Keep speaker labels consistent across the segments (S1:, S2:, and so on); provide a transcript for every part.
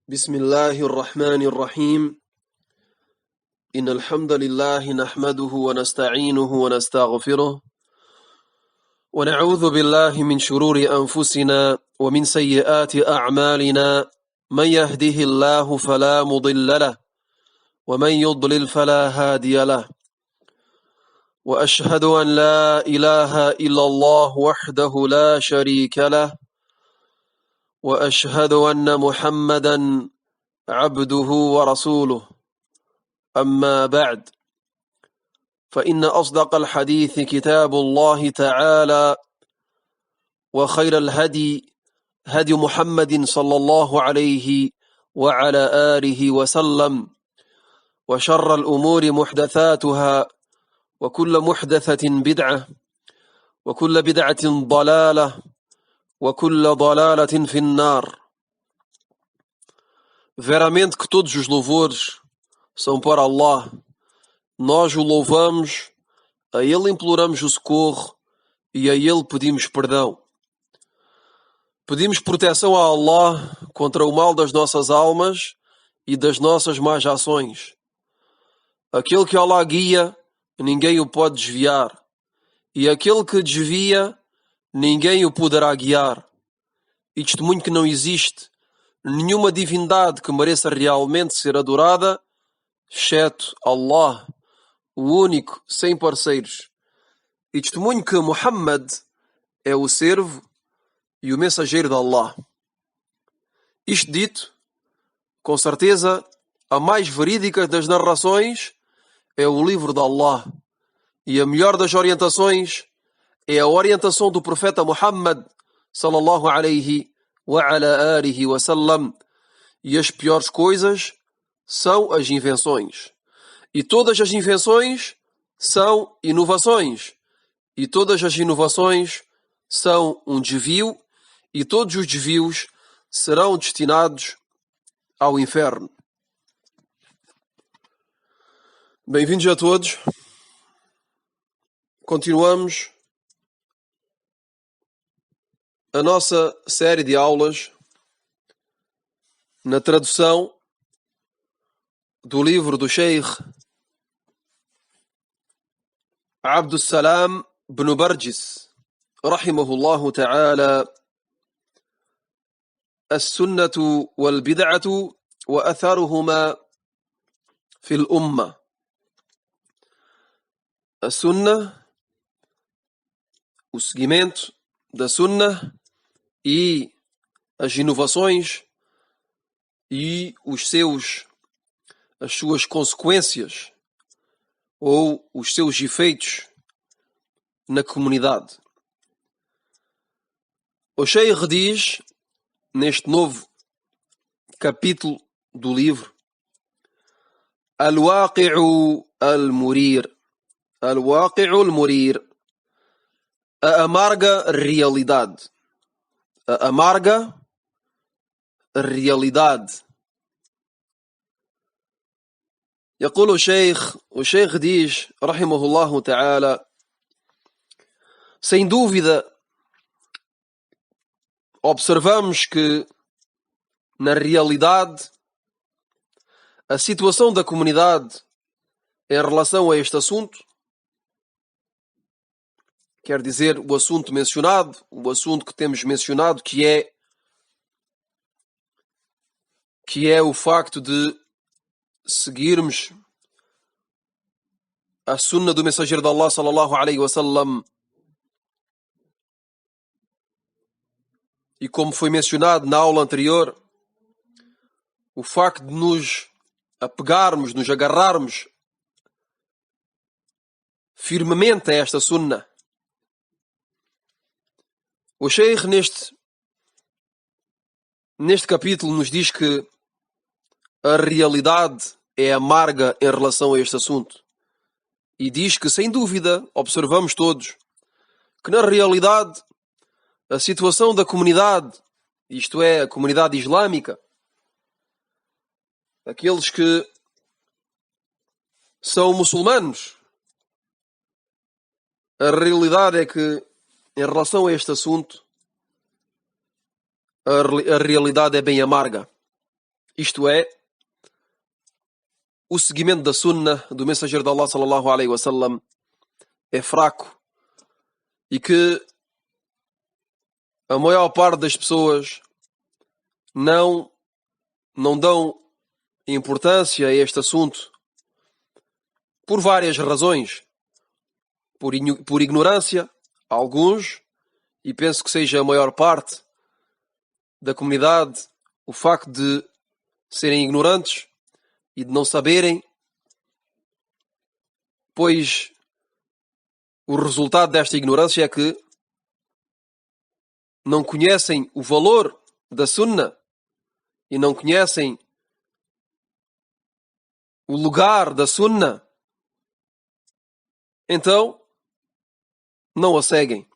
S1: بسم الله الرحمن الرحيم إن الحمد لله نحمده ونستعينه ونستغفره ونعوذ بالله من شرور أنفسنا ومن سيئات أعمالنا من يهده الله فلا مضل له ومن يضلل فلا هادي له وأشهد أن لا إله إلا الله وحده لا شريك له وأشهد أن محمدا عبده ورسوله أما بعد فإن أصدق الحديث كتاب الله تعالى وخير الهدي هدي محمد صلى الله عليه وعلى آله وسلم وشر الأمور محدثاتها وكل محدثة بدعة وكل بدعة ضلالة وكل ضلالة في النار. Veramente que todos os louvores são para Allah. Nós o louvamos, a Ele imploramos o socorro e a Ele pedimos perdão. Pedimos proteção a Allah contra o mal das nossas almas e das nossas más ações. Aquele que Allah guia, ninguém o pode desviar. E aquele que desvia, ninguém o poderá guiar. E testemunho que não existe nenhuma divindade que mereça realmente ser adorada, exceto Allah, o único, sem parceiros. E testemunho que Muhammad é o servo e o mensageiro de Allah. Isto dito, com certeza, a mais verídica das narrações é o livro de Allah. E a melhor das orientações é a orientação do profeta Muhammad, sallallahu alayhi wa ala alihi wa sallam. E as piores coisas são as invenções. E todas as invenções são inovações. E todas as inovações são um desvio. E todos os desvios serão destinados ao inferno. Bem-vindos a todos. Continuamos a nossa série de aulas na tradução do livro do Sheikh Abdus Salam ibn Barjis, rahimahullahu ta'ala, السنة والبدعة وأثرهما في الأمة. A sunna, o seguimento da sunna e as inovações e as suas consequências ou os seus efeitos na comunidade. O Sheikh diz, neste novo capítulo do livro, Al-Waqi'u al-Murir. Al-Waqi'u al-Murir. A amarga realidade. A amarga realidade. يقول الشيخ diz, rahimahullahu ta'ala, sem dúvida, observamos que, na realidade, a situação da comunidade em relação a este assunto, quer dizer, o assunto mencionado, o assunto que temos mencionado, que é o facto de seguirmos a sunna do mensageiro de Allah, sallallahu alayhi wa sallam, e como foi mencionado na aula anterior, o facto de nos apegarmos, nos agarrarmos firmemente a esta sunna. O Sheikh neste capítulo nos diz que a realidade é amarga em relação a este assunto. E diz que, sem dúvida, observamos todos que, na realidade, a situação da comunidade, isto é, a comunidade islâmica, aqueles que são muçulmanos, a realidade é que, em relação a este assunto, a realidade é bem amarga. isto é, o seguimento da Sunnah do mensageiro de Allah sallallahu alaihi wasallam é fraco e que a maior parte das pessoas não dão importância a este assunto por várias razões. Por ignorância, alguns, e penso que seja a maior parte da comunidade, o facto de serem ignorantes e de não saberem, pois o resultado desta ignorância é que não conhecem o valor da Sunnah e não conhecem o lugar da Sunnah, então não a seguem.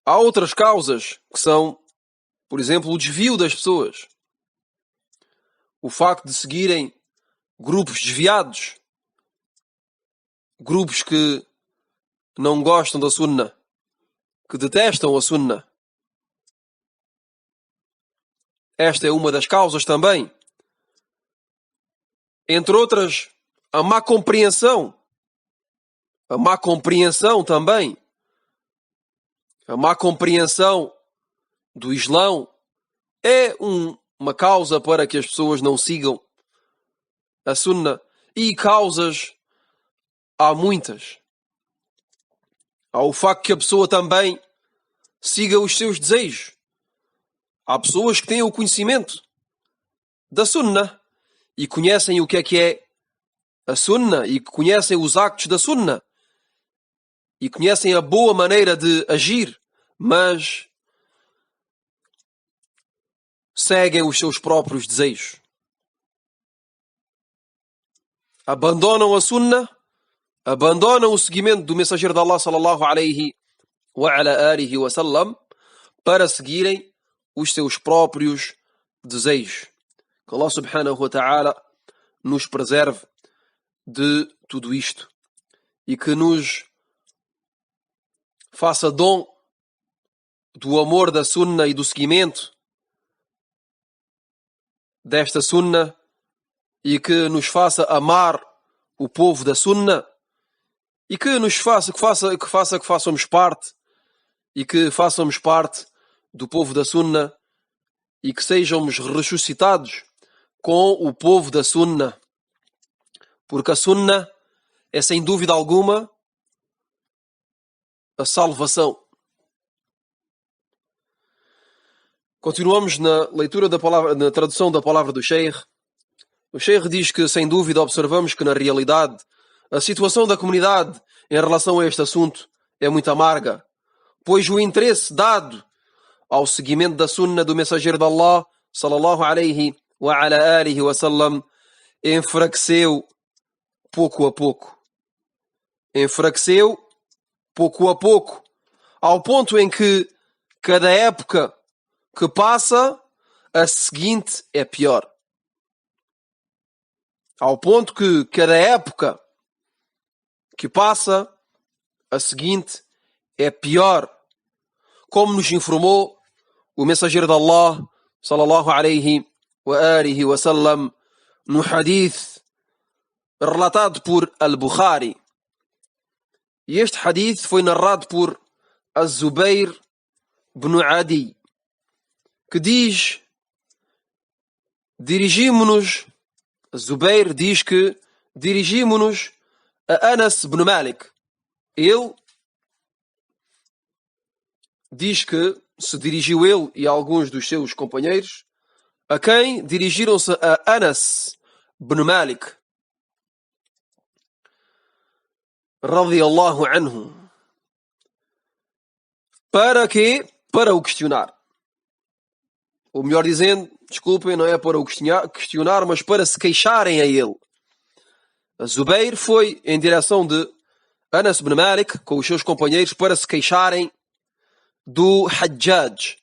S1: Há outras causas que são, por exemplo, o desvio das pessoas. O facto de seguirem grupos desviados, grupos que não gostam da Sunnah, que detestam a Sunnah. Esta é uma das causas também. Entre outras, a má compreensão. A má compreensão também. A má compreensão do Islão é uma causa para que as pessoas não sigam a Sunnah. E causas há muitas. Há o facto que a pessoa também siga os seus desejos. Há pessoas que têm o conhecimento da Sunnah e conhecem o que é a Sunnah e conhecem os actos da Sunnah e conhecem a boa maneira de agir, mas seguem os seus próprios desejos. Abandonam a Sunnah, abandonam o seguimento do mensageiro de Allah sallallahu alaihi wa ala alihi wa sallam para seguirem os seus próprios desejos. Que Allah subhanahu wa ta'ala nos preserve de tudo isto e que nos faça dom do amor da Sunnah e do seguimento desta Sunnah e que nos faça amar o povo da Sunnah e que nos façamos parte e que façamos parte do povo da Sunnah e que sejamos ressuscitados com o povo da Sunnah, porque a Sunnah é sem dúvida alguma a salvação. Continuamos na leitura da palavra, na tradução da palavra do Sheikh. O Sheikh diz que, sem dúvida, observamos que, na realidade, a situação da comunidade em relação a este assunto é muito amarga, pois o interesse dado ao seguimento da Sunnah do mensageiro de Allah, sallallahu alaihi wa ala alihi wa sallam, enfraqueceu pouco a pouco. Enfraqueceu pouco a pouco, ao ponto em que cada época que passa, a seguinte é pior. Ao ponto que cada época que passa, a seguinte é pior. Como nos informou o mensageiro de Allah, sallallahu alaihi wa alihi wa sallam, no hadith relatado por Al-Bukhari. E este hadith foi narrado por Az-Zubair ibn Adi, que diz, Zubair diz que dirigimos-nos a Anas ibn Malik. Ele diz que se dirigiu ele e alguns dos seus companheiros, a quem dirigiram-se a Anas ibn Malik, radiyallahu anhu. Para quê? Para o questionar. Ou melhor dizendo, desculpem, não é para o questionar, mas para se queixarem a ele. A Zubair foi em direção de Anas ibn Malik com os seus companheiros para se queixarem do Hajjaj,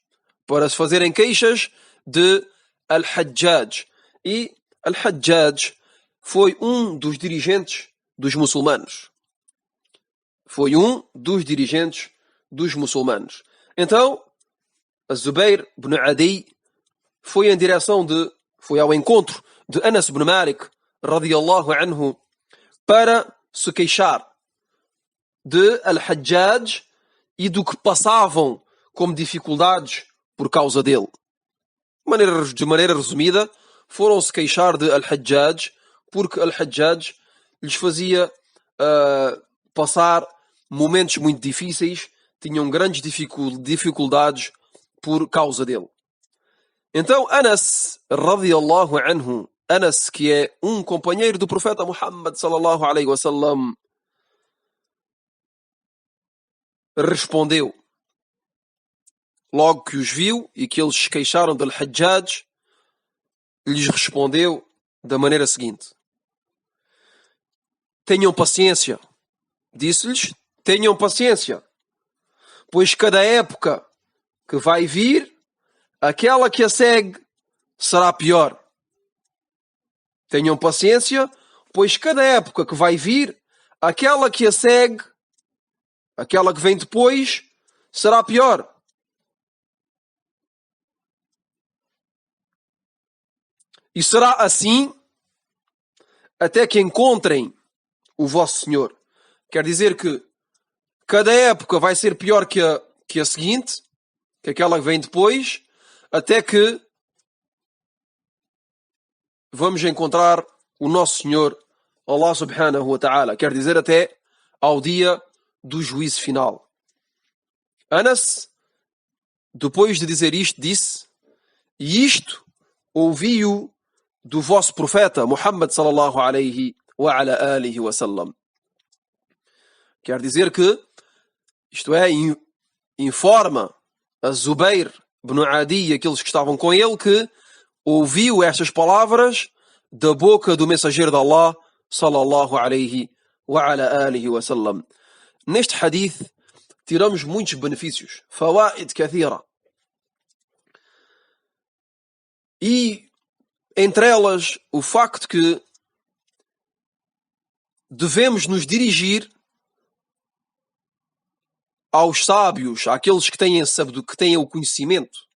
S1: para se fazerem queixas de Al-Hajjaj. E Al-Hajjaj foi um dos dirigentes dos muçulmanos. Então, a Zubair ibn Adi foi ao encontro de Anas ibn Malik, radiyallahu anhu, para se queixar de Al-Hajjaj e do que passavam como dificuldades por causa dele. De maneira resumida, foram-se queixar de Al-Hajjaj porque Al-Hajjaj lhes fazia passar momentos muito difíceis, tinham grandes dificuldades por causa dele. Então Anas, radiyallahu anhu, Anas, que é um companheiro do profeta Muhammad sallallahu alaihi wasallam, respondeu, logo que os viu e que eles se queixaram de Al-Hajjaj, lhes respondeu da maneira seguinte: tenham paciência. Disse-lhes: tenham paciência, pois cada época que vai vir, aquela que a segue será pior. Tenham paciência, pois cada época que vai vir, aquela que a segue, aquela que vem depois, será pior. E será assim até que encontrem o vosso Senhor. Quer dizer que cada época vai ser pior que a seguinte, que aquela que vem depois, até que vamos encontrar o nosso Senhor, Allah subhanahu wa ta'ala. Quer dizer até ao dia do juízo final. Anas, depois de dizer isto, disse: e isto ouvi-o do vosso profeta Muhammad sallallahu alaihi wa ala alihi wa sallam. Quer dizer que, isto é, informa a Zubair ibn Adi e aqueles que estavam com ele que ouviu estas palavras da boca do mensageiro de Allah sallallahu alaihi wa ala alihi wa sallam. Neste hadith tiramos muitos benefícios, fawaid kathira. E entre elas o facto que devemos nos dirigir aos sábios, àqueles que têm o conhecimento,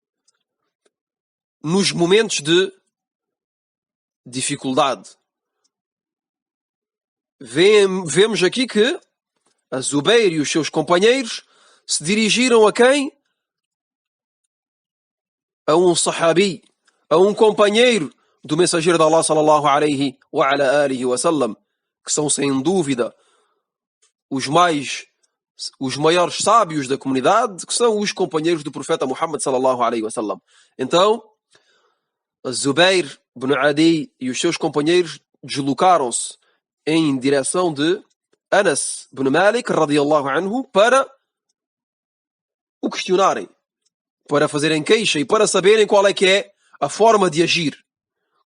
S1: nos momentos de dificuldade. Vemos aqui que a Zubair e os seus companheiros se dirigiram a quem? A um sahabi, a um companheiro do mensageiro de Allah sallallahu alaihi wa ala alihi wa sallam, que são sem dúvida os maiores sábios da comunidade, que são os companheiros do profeta Muhammad sallallahu alaihi wa sallam. Então, a Zubair ibn Adi e os seus companheiros deslocaram-se em direção de Anas ibn Malik radiyallahu anhu para o questionarem, para fazerem queixa e para saberem qual é que é a forma de agir,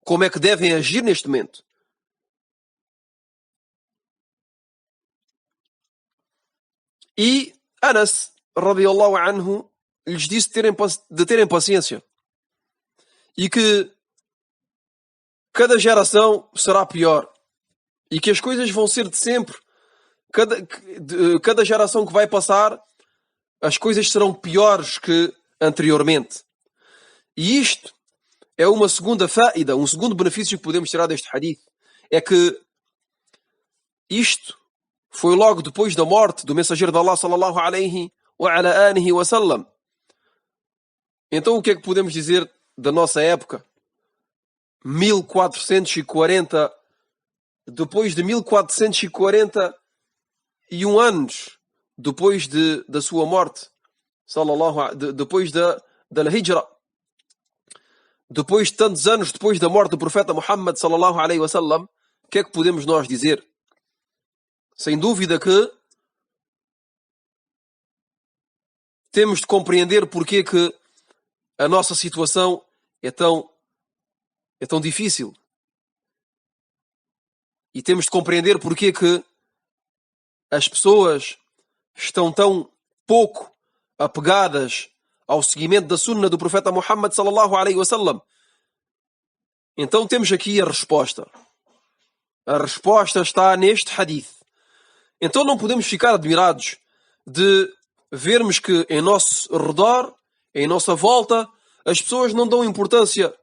S1: como é que devem agir neste momento. E Anas radiyallahu anhu lhes disse de terem paciência e que cada geração será pior e que as coisas vão ser de sempre. Cada geração que vai passar, as coisas serão piores que anteriormente. E isto é uma segunda faida, um segundo benefício que podemos tirar deste hadith. É que isto foi logo depois da morte do mensageiro de Allah sallallahu alaihi wa ala alihi wa sallam. Então o que é que podemos dizer da nossa época? 1440, depois de 1441 anos depois da sua morte, depois da Hijra, depois de tantos anos depois da morte do profeta Muhammad sallallahu alaihi wa sallam, o que é que podemos nós dizer? Sem dúvida que temos de compreender porque é que a nossa situação é tão difícil. E temos de compreender porque é que as pessoas estão tão pouco apegadas ao seguimento da sunna do profeta Muhammad sallallahu alaihi wa sallam. Então temos aqui a resposta. A resposta está neste hadith. Então não podemos ficar admirados de vermos que em nosso redor, em nossa volta, as pessoas não dão importância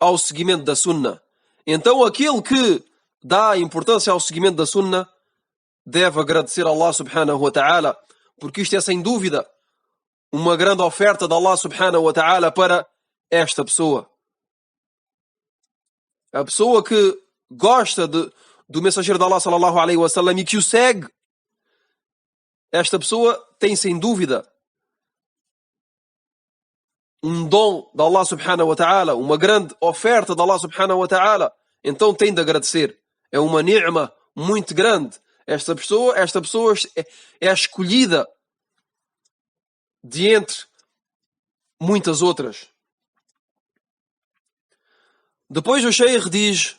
S1: ao seguimento da Sunna. Então aquele que dá importância ao seguimento da Sunna deve agradecer a Allah subhanahu wa ta'ala, porque isto é sem dúvida uma grande oferta de Allah subhanahu wa ta'ala para esta pessoa. A pessoa que gosta do mensageiro de Allah sallallahu alaihi wasallam e que o segue, esta pessoa tem sem dúvida um dom de Allah subhanahu wa ta'ala, uma grande oferta de Allah subhanahu wa ta'ala. Então tem de agradecer. É uma ni'ma muito grande. Esta pessoa é escolhida de entre muitas outras. Depois o Sheikh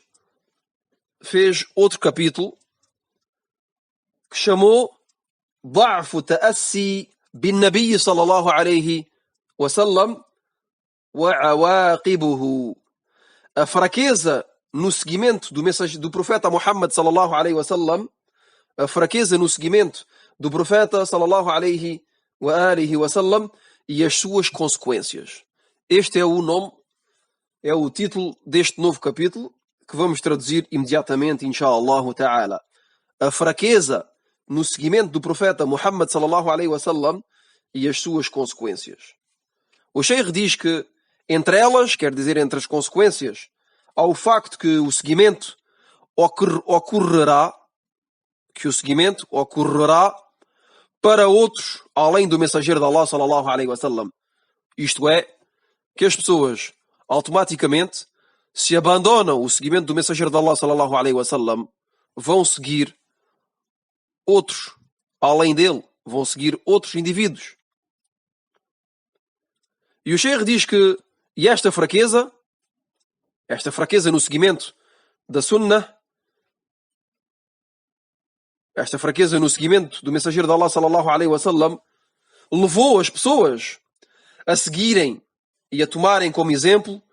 S1: fez outro capítulo que chamou ضعف تأسي بالنبي صلى الله عليه وسلم وعواقبه. A fraqueza no seguimento do profeta Muhammad sallallahu alaihi wasallam, a fraqueza no seguimento do profeta sallallahu alaihi wasallam e as suas consequências. Este é o nome, é o título deste novo capítulo que vamos traduzir imediatamente, inshallah ta'ala. A fraqueza no seguimento do profeta Muhammad sallallahu alaihi wasallam e as suas consequências. O Sheikh diz que entre elas, quer dizer entre as consequências, há o facto que o seguimento ocorrerá para outros além do mensageiro de Allah sallallahu alaihi wasallam. Isto é, que as pessoas automaticamente, se abandonam o seguimento do mensageiro de Allah sallallahu alaihi wasallam, vão seguir outros além dele, vão seguir outros indivíduos. E o Sheikh diz que esta fraqueza no seguimento da Sunnah, esta fraqueza no seguimento do mensageiro de Allah sallallahu alaihi wasallam, levou as pessoas a seguirem e a tomarem como exemplo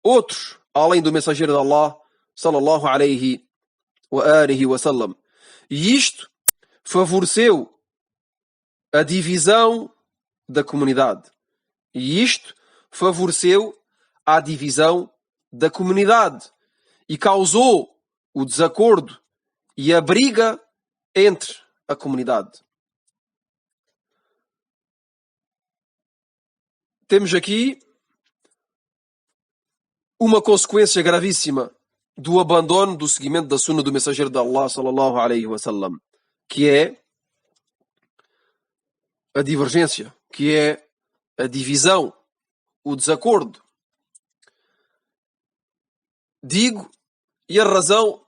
S1: outros além do mensageiro de Allah sallallahu alaihi wasallam. E isto favoreceu a divisão da comunidade. E causou o desacordo e a briga entre a comunidade. Temos aqui uma consequência gravíssima do abandono do seguimento da Sunna do mensageiro de Allah sallallahu alaihi wasallam, que é a divergência, que é a divisão, o desacordo. Digo, e a razão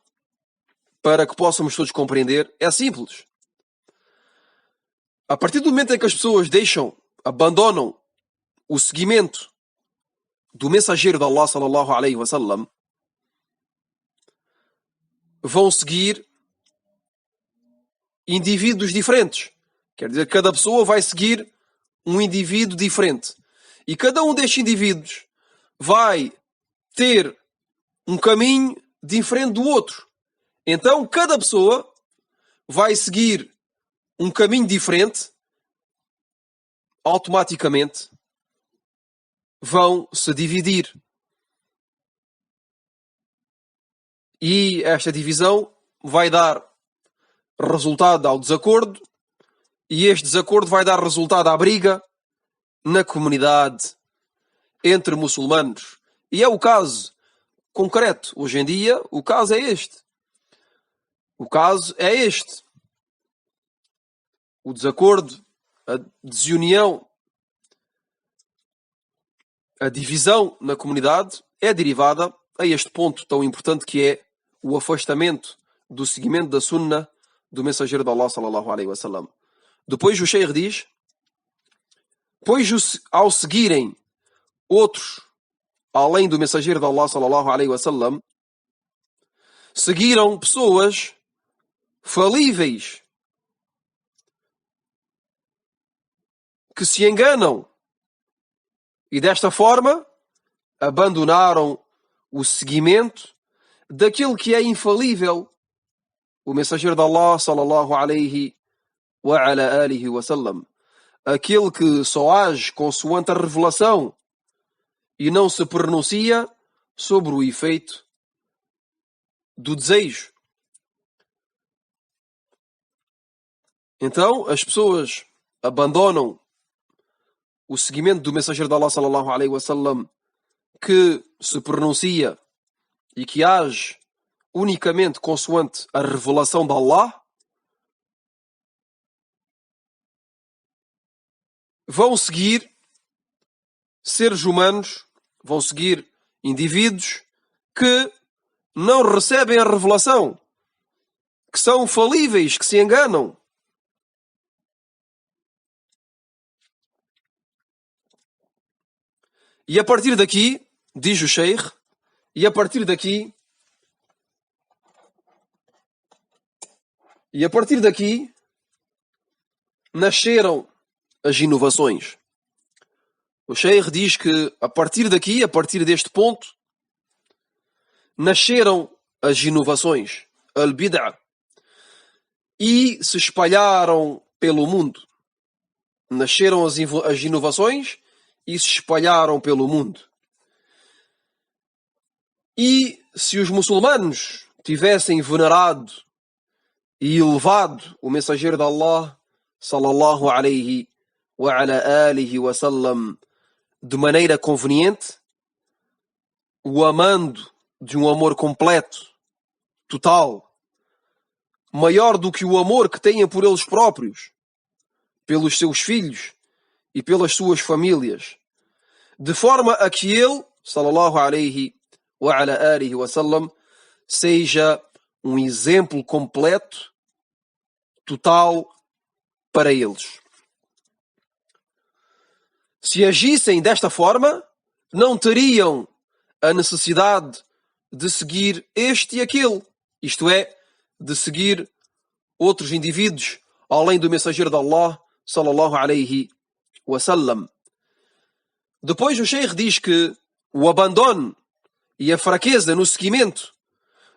S1: para que possamos todos compreender é simples. A partir do momento em que as pessoas abandonam o seguimento do mensageiro de Allah sallallahu alaihi wasallam, vão seguir indivíduos diferentes. Quer dizer, cada pessoa vai seguir um indivíduo diferente. E cada um destes indivíduos vai ter um caminho diferente do outro. Então, cada pessoa vai seguir um caminho diferente, automaticamente vão se dividir. E esta divisão vai dar resultado ao desacordo, e este desacordo vai dar resultado à briga na comunidade entre muçulmanos. E é o caso concreto. Hoje em dia, o caso é este. O desacordo, a desunião, a divisão na comunidade é derivada a este ponto tão importante que é o afastamento do seguimento da Sunnah do mensageiro de Allah sallallahu alaihi wasallam. Depois o Sheikh diz: pois ao seguirem outros além do mensageiro de Allah sallallahu alaihi wasallam, seguiram pessoas falíveis que se enganam e desta forma abandonaram o seguimento daquilo que é infalível, o mensageiro de Allah sallallahu alaihi wa ala alihi wasallam, aquele que só age consoante a revelação e não se pronuncia sobre o efeito do desejo. Então, as pessoas abandonam o seguimento do mensageiro de Allah sallallahu alaihi wasallam, que se pronuncia e que age unicamente consoante a revelação de Allah, vão seguir seres humanos, vão seguir indivíduos que não recebem a revelação, que são falíveis, que se enganam. E a partir daqui, diz o Sheikh, e a partir daqui nasceram as inovações. O Sheikh diz que a partir daqui, a partir deste ponto, nasceram as inovações, al-bid'ah, e se espalharam pelo mundo. Nasceram as inovações e se espalharam pelo mundo. E se os muçulmanos tivessem venerado e elevado o mensageiro de Allah, sallallahu alaihi wa ala alihi wa sallam, de maneira conveniente, o amando de um amor completo, total, maior do que o amor que têm por eles próprios, pelos seus filhos e pelas suas famílias, de forma a que ele, sallallahu alaihi wa ala alihi wa sallam, seja um exemplo completo, total, para eles. Se agissem desta forma, não teriam a necessidade de seguir este e aquele, isto é, de seguir outros indivíduos além do mensageiro de Allah, sallallahu alaihi wa sallam. Depois o Sheikh diz que o abandono e a fraqueza no seguimento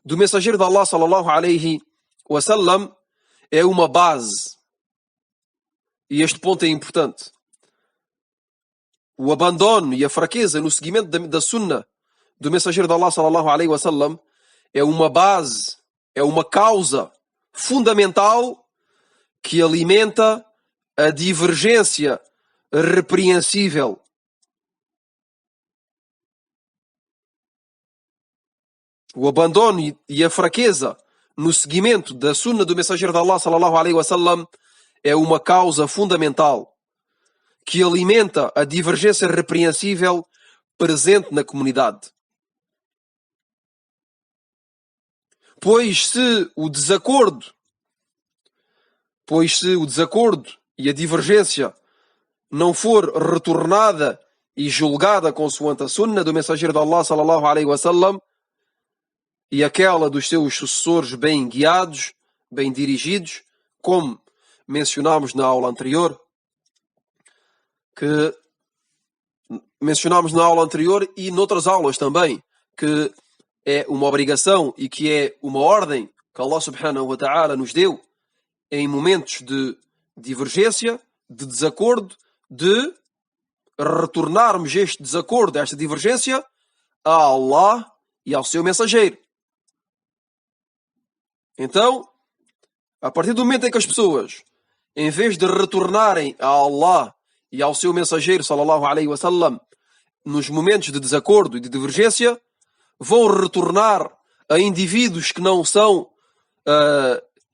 S1: do mensageiro de Allah, sallallahu alaihi wa sallam, é uma base. E este ponto é importante. O abandono e a fraqueza no seguimento da sunnah do mensageiro de Allah, sallallahu alaihi wa sallam, é uma base, é uma causa fundamental que alimenta a divergência repreensível. O abandono e a fraqueza no seguimento da sunnah do mensageiro de Allah, sallallahu alaihi wa sallam, é uma causa fundamental que alimenta a divergência repreensível presente na comunidade. Pois se o desacordo e a divergência não for retornada e julgada consoante a sunnah do mensageiro de Allah, sallallahu alaihi wa sallam, e aquela dos seus sucessores bem guiados, bem dirigidos, como mencionámos na aula anterior, e noutras aulas também, que é uma obrigação e que é uma ordem que Allah subhanahu wa ta'ala nos deu em momentos de divergência, de desacordo, de retornarmos este desacordo, esta divergência, a Allah e ao seu mensageiro. Então, a partir do momento em que as pessoas, em vez de retornarem a Allah e ao seu mensageiro, sallallahu alaihi wa sallam, nos momentos de desacordo e de divergência, vão retornar a indivíduos que não são,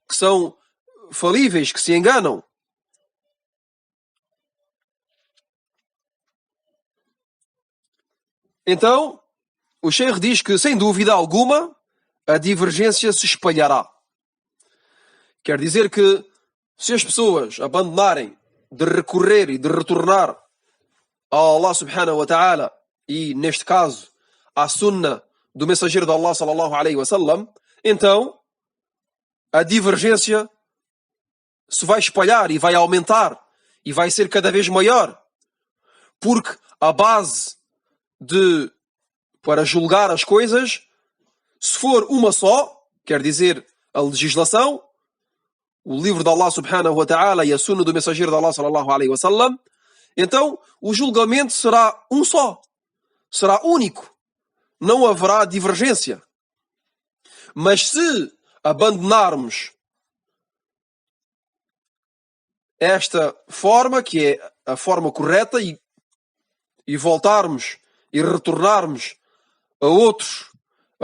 S1: que são falíveis, que se enganam. Então, o Sheikh diz que, sem dúvida alguma, a divergência se espalhará. Quer dizer que, se as pessoas abandonarem de recorrer e de retornar a Allah subhanahu wa ta'ala, e neste caso à sunnah do mensageiro de Allah, sallallahu alaihi wa sallam, então a divergência se vai espalhar e vai aumentar e vai ser cada vez maior, porque a base para julgar as coisas, se for uma só, quer dizer a legislação, o livro de Allah subhanahu wa ta'ala e a sunnah do mensageiro de Allah, sallallahu alaihi wa sallam, então o julgamento será um só. será único. Não haverá divergência. Mas se abandonarmos esta forma, que é a forma correta, e voltarmos e retornarmos a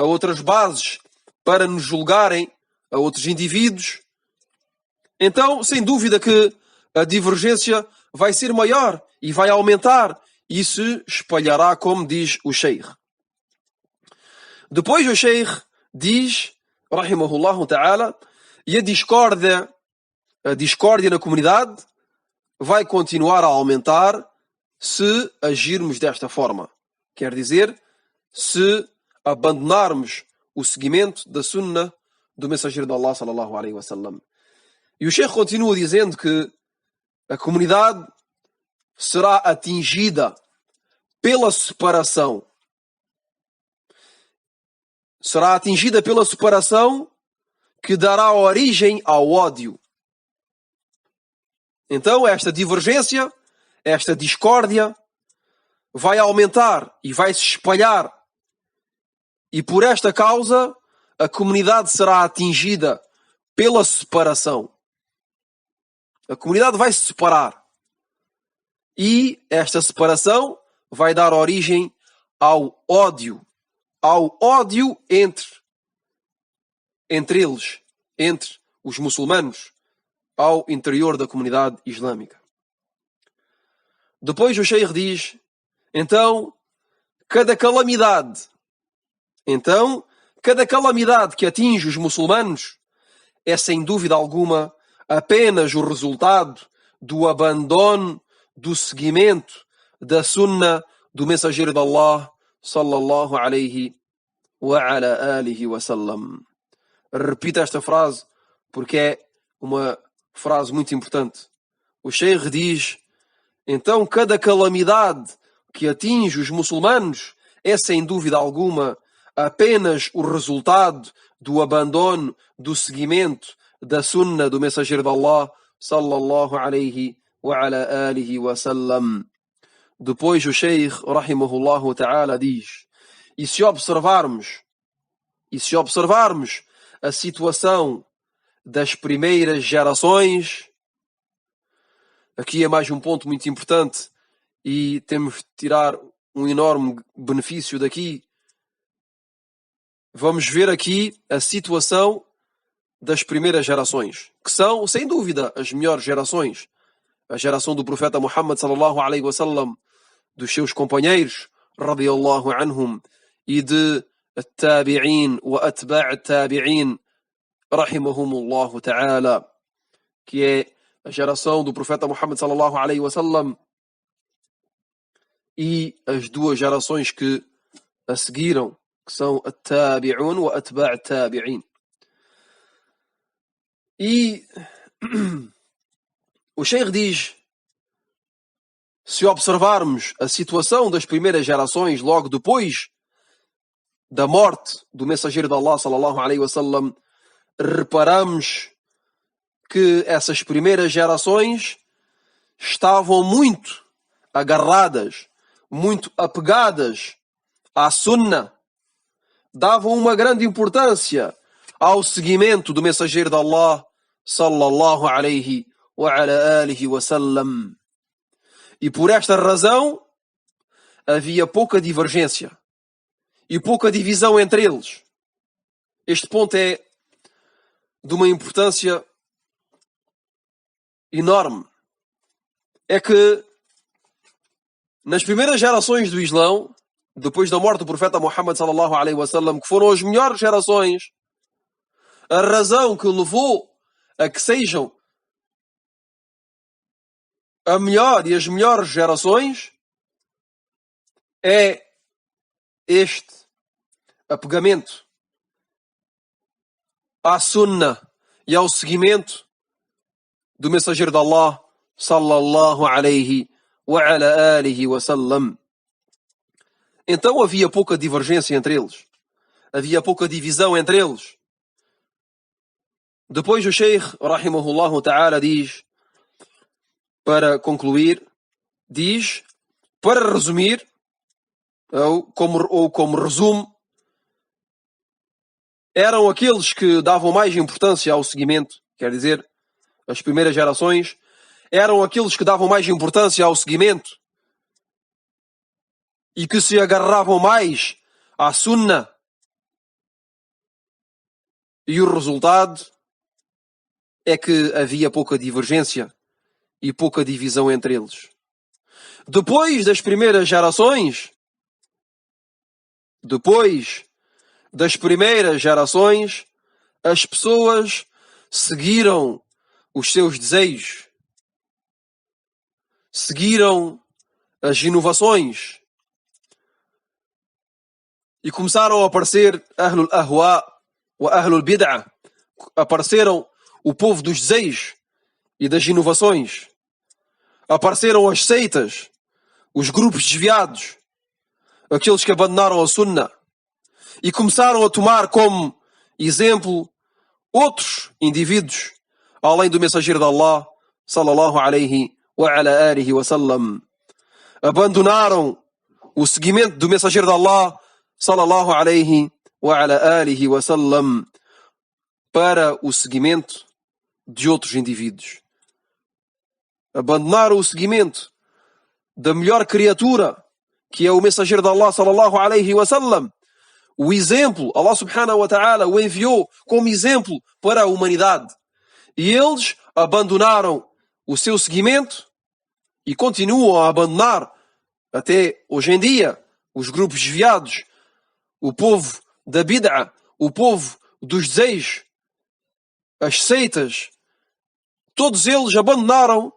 S1: outras bases para nos julgarem, a outros indivíduos, então, sem dúvida que a divergência vai ser maior e vai aumentar e se espalhará, como diz o Sheikh. Depois o Sheikh diz, rahimahullah ta'ala, e a discórdia na comunidade vai continuar a aumentar se agirmos desta forma. Quer dizer, se abandonarmos o seguimento da sunnah do mensageiro de Allah sallallahu alaihi wasallam. E o Sheikh continua dizendo que a comunidade será atingida pela separação. Será atingida pela separação que dará origem ao ódio. Então, esta divergência, esta discórdia, vai aumentar e vai se espalhar. E por esta causa, a comunidade será atingida pela separação. A comunidade vai se separar. E esta separação vai dar origem ao ódio. Ao ódio entre eles, entre os muçulmanos, ao interior da comunidade islâmica. Depois o Sheikh diz, então, cada calamidade que atinge os muçulmanos é, sem dúvida alguma, apenas o resultado do abandono, do seguimento da sunnah do mensageiro de Allah, sallallahu alaihi wa ala alihi wa sallam. Repita esta frase, porque é uma frase muito importante. O Sheikh diz, então cada calamidade que atinge os muçulmanos é, sem dúvida alguma, apenas o resultado do abandono, do seguimento da sunnah do mensageiro de Allah, sallallahu alaihi wa ala alihi wa sallam. Depois o Sheikh, rahimahullah ta'ala, diz, e se observarmos a situação das primeiras gerações, aqui é mais um ponto muito importante e temos de tirar um enorme benefício daqui. Vamos ver aqui a situação das primeiras gerações, que são, sem dúvida, as melhores gerações. A geração do profeta Muhammad sallallahu alaihi wasallam, dos seus companheiros, radiyallahu anhum, e de tabi'in wa atba' tabi'in, rahimahumullahu ta'ala, que é a geração do profeta Muhammad sallallahu alaihi wasallam e as duas gerações que a seguiram, que são at-tabi'un wa atba' tabi'in. E o Sheikh diz, se observarmos a situação das primeiras gerações logo depois da morte do mensageiro de Allah sallallahu alaihi wasallam, reparamos que essas primeiras gerações estavam muito agarradas, muito apegadas à sunnah, davam uma grande importância ao seguimento do mensageiro de Allah sallallahu alaihi wa ala alihi wa sallam. E por esta razão havia pouca divergência e pouca divisão entre eles. Este ponto é de uma importância enorme. É que nas primeiras gerações do Islão, depois da morte do profeta Muhammad sallallahu alaihi wasallam, que foram as melhores gerações, a razão que levou a que sejam a melhor e as melhores gerações é este apegamento à sunnah e ao seguimento do mensageiro de Allah sallallahu alaihi wa ala alihi wa sallam. Então havia pouca divergência entre eles. Havia pouca divisão entre eles. Depois o Sheikh, rahimahullah ta'ala, diz, para concluir, diz, para resumir, ou como resumo, eram aqueles que davam mais importância ao seguimento, quer dizer, as primeiras gerações, eram aqueles que davam mais importância ao seguimento e que se agarravam mais à sunna. E o resultado é que havia pouca divergência e pouca divisão entre eles. Depois das primeiras gerações, as pessoas seguiram os seus desejos, seguiram as inovações e começaram a aparecer Ahlul Ahwa wa Ahlul Bid'ah. Apareceram o povo dos desejos e das inovações. Apareceram as seitas, os grupos desviados, aqueles que abandonaram a Sunnah e começaram a tomar como exemplo outros indivíduos, além do mensageiro de Allah, sallallahu alaihi wa ala alihi wa sallam. Abandonaram o seguimento do mensageiro de Allah, sallallahu alaihi wa ala alihi wa sallam, para o seguimento de outros indivíduos. Abandonaram o seguimento da melhor criatura, que é o mensageiro de Allah, sallallahu alaihi wa sallam. O exemplo, Allah subhanahu wa ta'ala o enviou como exemplo para a humanidade. E eles abandonaram o seu seguimento e continuam a abandonar até hoje em dia os grupos desviados, o povo da bid'ah, o povo dos desejos, as seitas. Todos eles abandonaram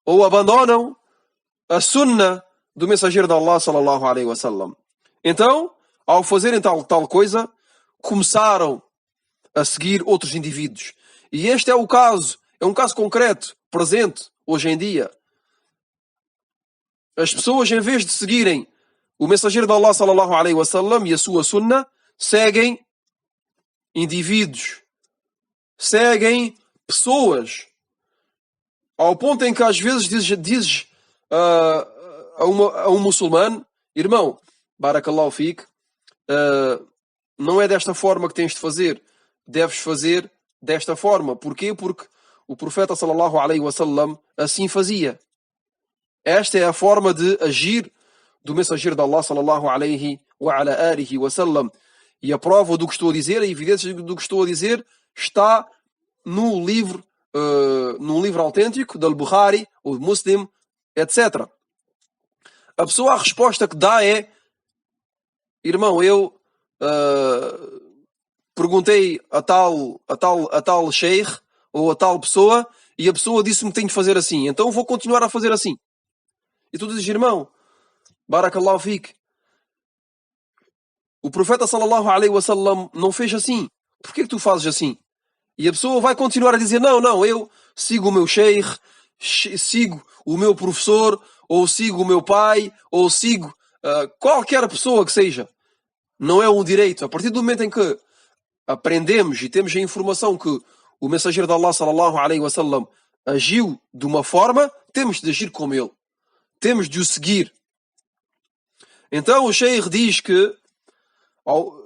S1: ou abandonam a sunnah do mensageiro de Allah, sallallahu alaihi wa sallam. Então, ao fazerem tal coisa, começaram a seguir outros indivíduos. E este é um caso concreto, presente, hoje em dia. As pessoas, em vez de seguirem o mensageiro de Allah, sallallahu alaihi wa sallam, e a sua sunnah, seguem indivíduos, seguem pessoas, ao ponto em que às vezes dizes a um muçulmano: irmão, barakallahu fique, não é desta forma que tens de fazer, deves fazer desta forma. Porquê? Porque o profeta sallallahu alaihi wa sallam assim fazia. Esta é a forma de agir do mensageiro de Allah, sallallahu alaihi wa ala alihi wa sallam. E a prova do que estou a dizer, a evidência do que estou a dizer, está no livro autêntico do Bukhari, ou Muslim, etc. A pessoa, a resposta que dá é: irmão, eu perguntei a tal sheikh ou a tal pessoa e a pessoa disse-me que tenho de fazer assim, então vou continuar a fazer assim. E tu dizes: irmão, barakallahu fique, o profeta sallallahu alaihi wa sallam não fez assim, porquê que tu fazes assim? E a pessoa vai continuar a dizer: não, eu sigo o meu sheikh, sigo o meu professor, ou sigo o meu pai, ou sigo qualquer pessoa que seja. Não é um direito. A partir do momento em que aprendemos e temos a informação que o mensageiro de Allah, sallallahu alaihi wa sallam, agiu de uma forma, temos de agir como ele. Temos de o seguir. Então o sheikh diz que,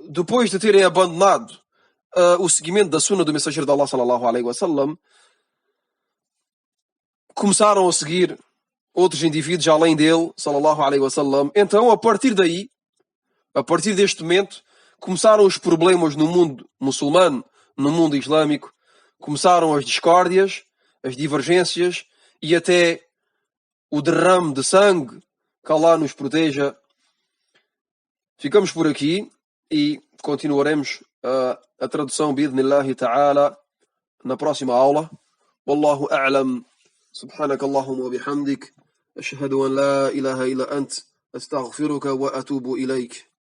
S1: depois de terem abandonado o seguimento da sunnah do mensageiro de Allah, sallallahu alaihi wa sallam, começaram a seguir outros indivíduos além dele, sallallahu alaihi wa sallam. Então, a partir deste momento, começaram os problemas no mundo muçulmano, no mundo islâmico. Começaram as discórdias, as divergências e até o derrame de sangue. Que Allah nos proteja. Ficamos por aqui e continuaremos a tradução bi'idhnillahi ta'ala na próxima aula. Wallahu a'lam. سبحانك اللهم وبحمدك أشهد أن لا إله إلا أنت أستغفرك وأتوب إليك.